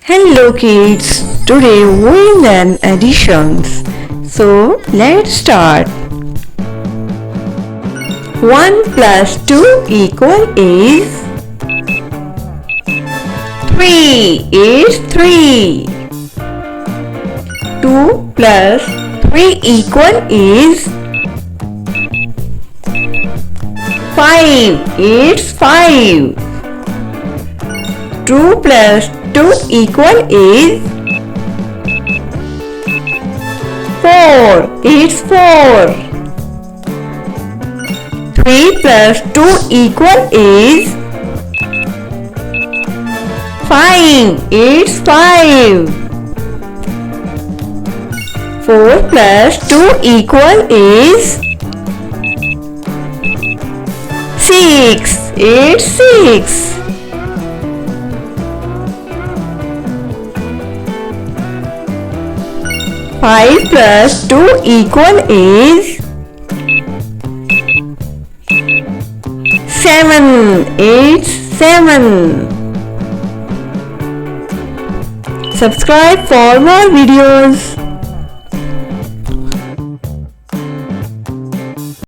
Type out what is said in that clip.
Hello kids, today we learn additions. So let's start. 1 plus 2 equal is 3 is 3. 2 plus 3 equal is 5 is 5. 2 plus 2 equal is 4 is 4. 3 plus 2 equal is 5 is 5. 4 plus 2 equal is 6 is 6. 5 plus 2 equal is 7 is 7. Subscribe for more videos.